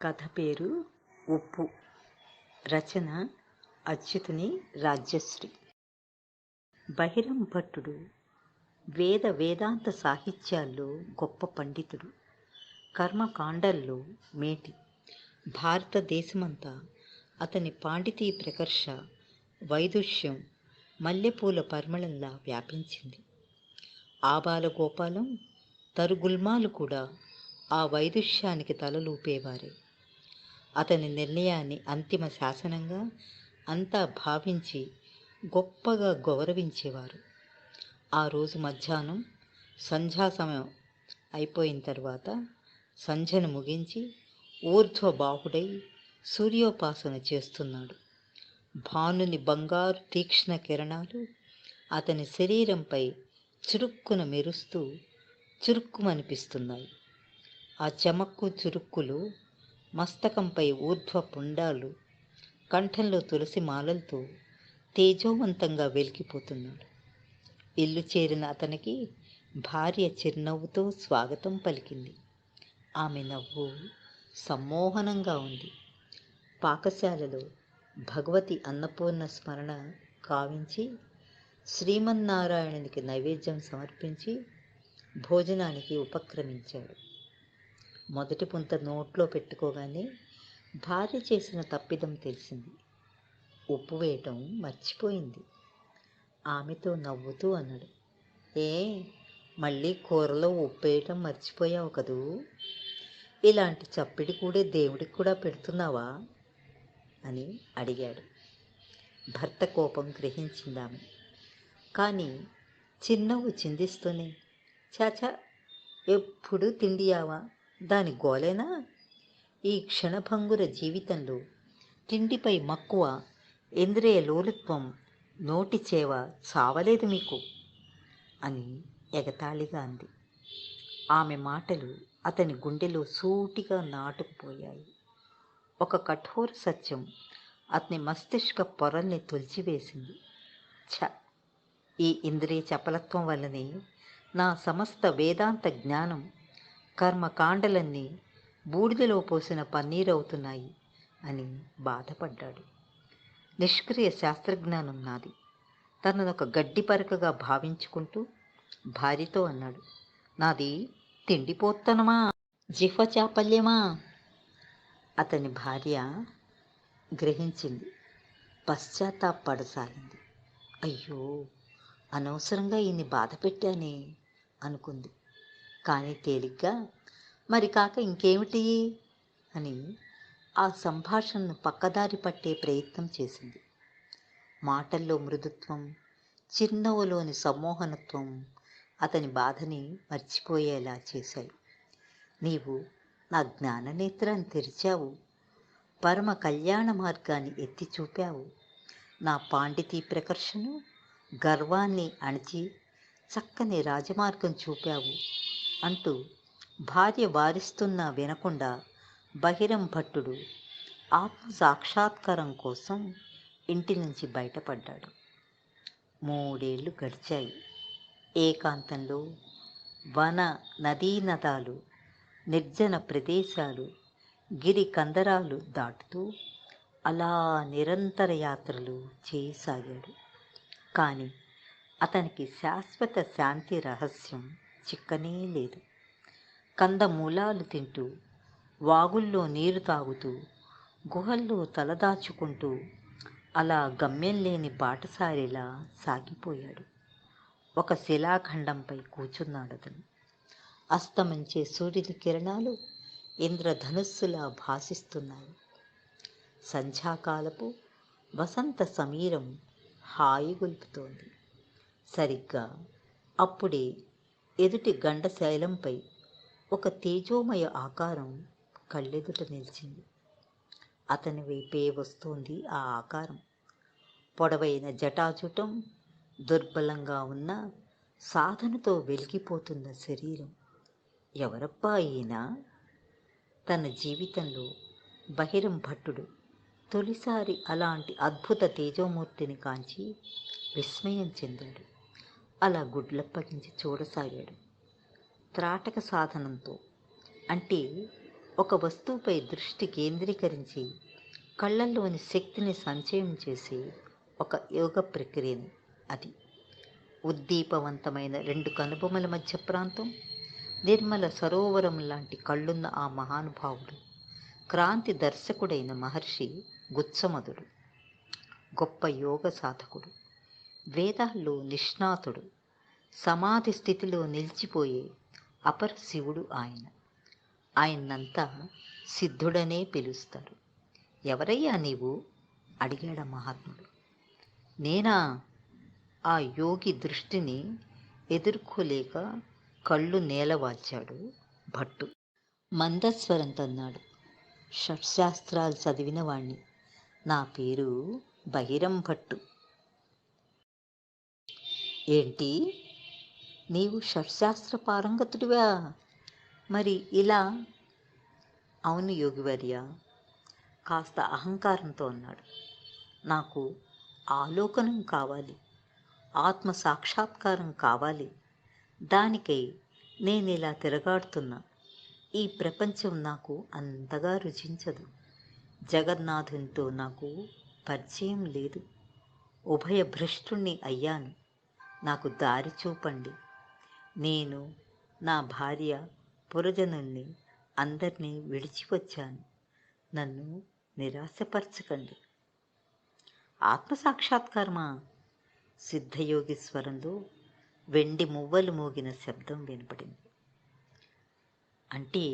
కథ పేరు ఉప్పు. రచన అచ్యుతుని రాజ్యశ్రీ. బహిరం భట్టుడు వేదాంత సాహిత్యాల్లో గొప్ప పండితుడు. కర్మకాండల్లో మేటి. భారతదేశమంతా అతని పాండితీ ప్రకర్ష వైదుష్యం మల్లెపూల పరిమళంలా వ్యాపించింది. ఆబాల గోపాలం తరుగుల్మాలు కూడా ఆ వైదుష్యానికి తలలూపేవారే. అతని నిర్ణయాన్ని అంతిమ శాసనంగా అంతా భావించి గొప్పగా గౌరవించేవారు. ఆ రోజు మధ్యాహ్నం సంధ్యా సమయం అయిపోయిన తర్వాత సంధ్యను ముగించి ఊర్ధ్వబాహుడై సూర్యోపాసన చేస్తున్నాడు. భానుని బంగారు తీక్ష్ణ కిరణాలు అతని శరీరంపై చురుక్కున మెరుస్తూ చురుక్కుమనిపిస్తున్నాయి. ఆ చెమక్కు చురుక్కులు మస్తకంపై ఊర్ధ్వ పుండాలు, కంఠంలో తులసి మాలలతో తేజోవంతంగా వెలిగిపోతున్నాడు. ఇల్లు చేరిన అతనికి భార్య చిరునవ్వుతో స్వాగతం పలికింది. ఆమె నవ్వు సమ్మోహనంగా ఉంది. పాకశాలలో భగవతి అన్నపూర్ణ స్మరణ కావించి శ్రీమన్నారాయణునికి నైవేద్యం సమర్పించి భోజనానికి ఉపక్రమించాడు. మొదటి పుంత నోట్లో పెట్టుకోగానే భార్య చేసిన తప్పిదం తెలిసింది. ఉప్పు వేయటం మర్చిపోయింది. ఆమెతో నవ్వుతూ అన్నాడు, ఏ మళ్ళీ కూరలో ఉప్పు వేయటం మర్చిపోయావు కదూ? ఇలాంటి చప్పిడి కూడా దేవుడికి కూడా పెడుతున్నావా అని అడిగాడు. భర్త కోపం గ్రహించిందామె. కానీ చిన్నవ్వు చిందిస్తూనే, చాచా ఎప్పుడు తిండియావా, దాని గోలేనా? ఈ క్షణభంగుర జీవితంలో తిండిపై మక్కువ, ఇంద్రియ లోలుత్వం, నోటి చేవ చావలేదు మీకు అని ఎగతాళిగా అంది. ఆమె మాటలు అతని గుండెలో సూటిగా నాటుకుపోయాయి. ఒక కఠోర సత్యం అతని మస్తిష్క పొరల్ని తొలిచివేసింది. ఈ ఇంద్రియ చపలత్వం వల్లనే నా సమస్త వేదాంత జ్ఞానం, కర్మకాండలన్నీ బూడిదలో పోసిన పన్నీరవుతున్నాయి అని బాధపడ్డాడు. నిష్క్రియ శాస్త్రజ్ఞానం నాది. తననొక గడ్డి పరకగా భావించుకుంటూ భార్యతో అన్నాడు, నాది తిండిపోత్తనమా, జిహ్వ చాపల్యమా? అతని భార్య గ్రహించింది. పశ్చాత్తాపడసాగింది. అయ్యో, అనవసరంగా ఈయన్ని బాధ పెట్టానే అనుకుంది. కానీ తేలిగ్గా, మరి కాక ఇంకేమిటి అని ఆ సంభాషణను పక్కదారి పట్టే ప్రయత్నం చేసింది. మాటల్లో మృదుత్వం, చిరునవ్వులోని సమ్మోహనత్వం అతని బాధని మర్చిపోయేలా చేశాయి. నీవు నా జ్ఞాననేత్రాన్ని తెరిచావు, పరమ కళ్యాణ మార్గాన్ని ఎత్తి చూపావు, నా పాండితీ ప్రకర్షను, గర్వాన్ని అణచి చక్కని రాజమార్గం చూపావు అంటూ భార్య వారిస్తున్నా వినకుండా బహిరం భట్టుడు ఆత్మ సాక్షాత్కారం కోసం ఇంటి నుంచి బయటపడ్డాడు. 3 ఏళ్ళు గడిచాయి. ఏకాంతంలో వన నదీనదాలు, నిర్జన ప్రదేశాలు, గిరి కందరాలు దాటుతూ అలా నిరంతర యాత్రలు చేయసాగాడు. కానీ అతనికి శాశ్వత శాంతి రహస్యం చిక్కనే లేదు. కందమూలాలు తింటూ, వాగుల్లో నీరు తాగుతూ, గుహల్లో తలదాచుకుంటూ అలా గమ్యం లేని బాటసారిలా సాగిపోయాడు. ఒక శిలాఖండంపై కూర్చున్నాడతను. అస్తమించే సూర్యుని కిరణాలు ఇంద్రధనుస్సులా భాసిస్తున్నాయి. సంధ్యాకాలపు వసంత సమీరం హాయిగొల్పుతోంది. సరిగ్గా అప్పుడే ఎదుటి గండశైలంపై ఒక తేజోమయ ఆకారం కళ్ళెదుట నిలిచింది. అతని వైపే వస్తోంది ఆ ఆకారం. పొడవైన జటాజుటం, దుర్బలంగా ఉన్న సాధనతో వెలిగిపోతున్న శరీరం. ఎవరబ్బా ఈయన? తన జీవితంలో బహిరం భట్టుడు తొలిసారి అలాంటి అద్భుత తేజోమూర్తిని కాంచి విస్మయం చెందాడు. అలా గుడ్లప్పగించి చూడసాగాడు. త్రాటక సాధనంతో, అంటే ఒక వస్తువుపై దృష్టి కేంద్రీకరించి కళ్ళల్లోని శక్తిని సంచయం చేసే ఒక యోగ ప్రక్రియని అది. ఉద్దీపవంతమైన రెండు కనుబొమల మధ్య ప్రాంతం, నిర్మల సరోవరం లాంటి కళ్ళున్న ఆ మహానుభావుడు క్రాంతి దర్శకుడైన మహర్షి గుత్సమధుడు. గొప్ప యోగ సాధకుడు, వేదాల్లో నిష్ణాతుడు, సమాధి స్థితిలో నిలిచిపోయే అపర శివుడు ఆయన. ఆయన్నంతా సిద్ధుడనే పిలుస్తారు. ఎవరయ్యా నీవు? అడిగాడు మహాత్ముడు. నేనా? ఆ యోగి దృష్టిని ఎదుర్కోలేక కళ్ళు నేలవాల్చాడు భట్టు. మందస్వరంతో అన్నాడు, షట్శాస్త్రాలు చదివిన వాణ్ణి. నా పేరు బహిరం భట్టు. ఏంటి, నీవు షట్శాస్త్ర పారంగతుడివా? మరి ఇలా? అవును యోగివర్య, కాస్త అహంకారంతో అన్నాడు. నాకు ఆలోకనం కావాలి, ఆత్మ సాక్షాత్కారం కావాలి. దానికై నేను ఇలా తిరగాడుతున్నా. ఈ ప్రపంచం నాకు అంతగా రుచించదు. జగన్నాథునితో నాకు పరిచయం లేదు. ఉభయ భ్రష్టుణ్ణి అయ్యాను. నాకు దారి చూపండి. నేను, నా భార్య, పురజనుల్ని అందరినీ విడిచివచ్చాను. నన్ను నిరాశపరచకండి. ఆత్మసాక్షాత్కారమా? సిద్ధయోగి స్వరంలో వెండి మువ్వలు మోగిన శబ్దం వినపడింది. అంటే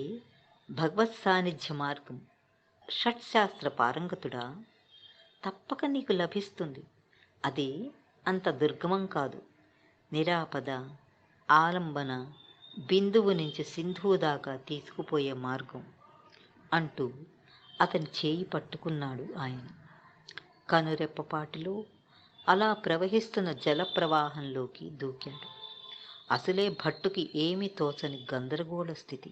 భగవత్ సాన్నిధ్య మార్గం, షట్శాస్త్ర పారంగతుడా? తప్పక నీకు లభిస్తుంది. అది అంత దుర్గమం కాదు. నిరాపద, ఆలంబన, బిందువు నుంచి సింధువు దాకా తీసుకుపోయే మార్గం అంటూ అతని చేయి పట్టుకున్నాడు ఆయన. కనురెప్పపాటిలో అలా ప్రవహిస్తున్న జల ప్రవాహంలోకి దూకాడు. అసలే భట్టుకి ఏమీ తోచని గందరగోళ స్థితి.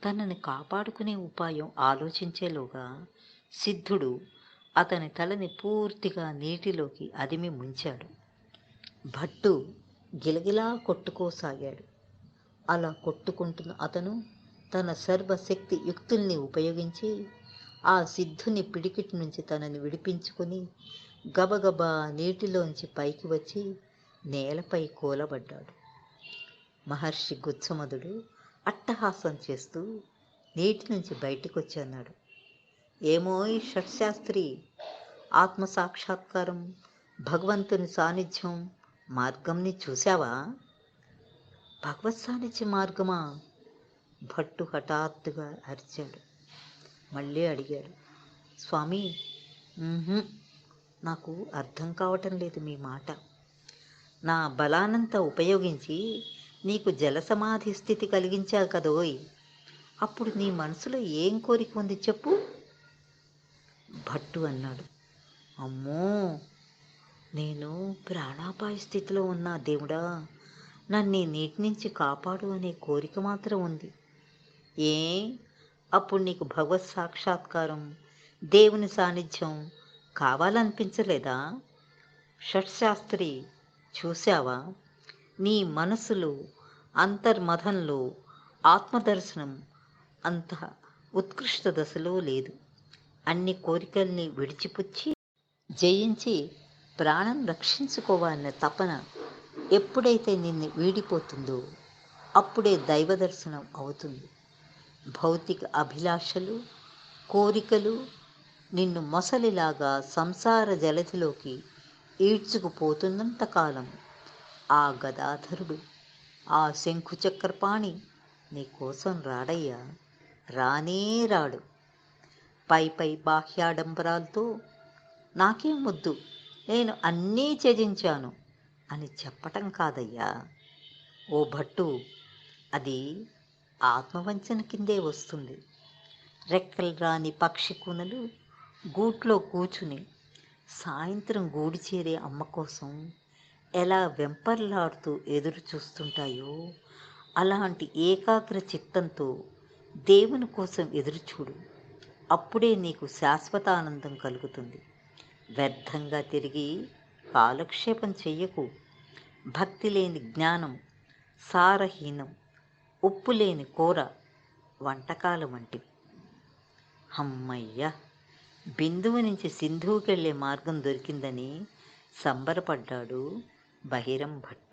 తనని కాపాడుకునే ఉపాయం ఆలోచించేలోగా సిద్ధుడు అతని తలని పూర్తిగా నీటిలోకి అదిమి ముంచాడు. భట్టు గిలగిలా కొట్టుకోసాగాడు. అలా కొట్టుకుంటున్న అతను తన సర్వశక్తి యుక్తుల్ని ఉపయోగించి ఆ సిద్ధుని పిడికిటి నుంచి తనని విడిపించుకుని గబగబా నీటిలోంచి పైకి వచ్చి నేలపై కూలబడ్డాడు. మహర్షి గుత్సమధుడు అట్టహాసం చేస్తూ నీటి నుంచి బయటికి వచ్చి అన్నాడు, ఏమోయ్ షట్శాస్త్రి, ఆత్మసాక్షాత్కారం, భగవంతుని సాన్నిధ్యం మార్గంని చూశావా? భగవత్ సాన్నిధ్య మార్గమా? భట్టు హఠాత్తుగా అరిచాడు. మళ్ళీ అడిగాడు, స్వామి, నాకు అర్థం కావటం లేదు మీ మాట. నా బలానంతా ఉపయోగించి నీకు జలసమాధి స్థితి కలిగించా కదోయ్. అప్పుడు నీ మనసులో ఏం కోరిక ఉంది చెప్పు? భట్టు అన్నాడు, అమ్మో, నేను ప్రాణాపాయ స్థితిలో ఉన్నా దేవుడా, నన్ను నీటి నుంచి కాపాడు అనే కోరిక మాత్రం ఉంది. ఏ, అప్పుడు నీకు భగవత్ సాక్షాత్కారం, దేవుని సాన్నిధ్యం కావాలనిపించలేదా? షట్శాస్త్రి, చూశావా, నీ మనసులో, అంతర్మథంలో ఆత్మదర్శనం అంత ఉత్కృష్ట దశలో లేదు. అన్ని కోరికల్ని విడిచిపుచ్చి జయించి ప్రాణం రక్షించుకోవాలన్న తపన ఎప్పుడైతే నిన్ను వీడిపోతుందో అప్పుడే దైవ దర్శనం అవుతుంది. భౌతిక అభిలాషలు, కోరికలు నిన్ను మొసలిలాగా సంసార జలధిలోకి ఈడ్చుకుపోతున్నంతకాలం ఆ గదాధరుడు, ఆ శంఖుచక్రపాణి నీ కోసం రాడయ్యా, రానే రాడు. పై బాహ్యాడంబరాలతో నాకేం వద్దు, నేను అన్నీ త్యజించాను అని చెప్పటం కాదయ్యా ఓ భట్టు. అది ఆత్మవంచన కిందే వస్తుంది. రెక్కలు రాని పక్షి కూనలు గూట్లో కూర్చుని సాయంత్రం గూడి చేరే అమ్మ కోసం ఎలా వెంపర్లాడుతూ ఎదురు చూస్తుంటాయో అలాంటి ఏకాగ్ర చిత్తంతో దేవుని కోసం ఎదురుచూడు. అప్పుడే నీకు శాశ్వతానందం కలుగుతుంది. వ్యర్థంగా తిరిగి కాలక్షేపం చెయ్యకు. భక్తి లేని జ్ఞానం సారహీనం, ఉప్పు లేని కూర వంటకాలు వంటివి. హమ్మయ్య! బిందువు నుంచి సింధువుకెళ్ళే మార్గం దొరికిందని సంబరపడ్డాడు బహిరంభట్.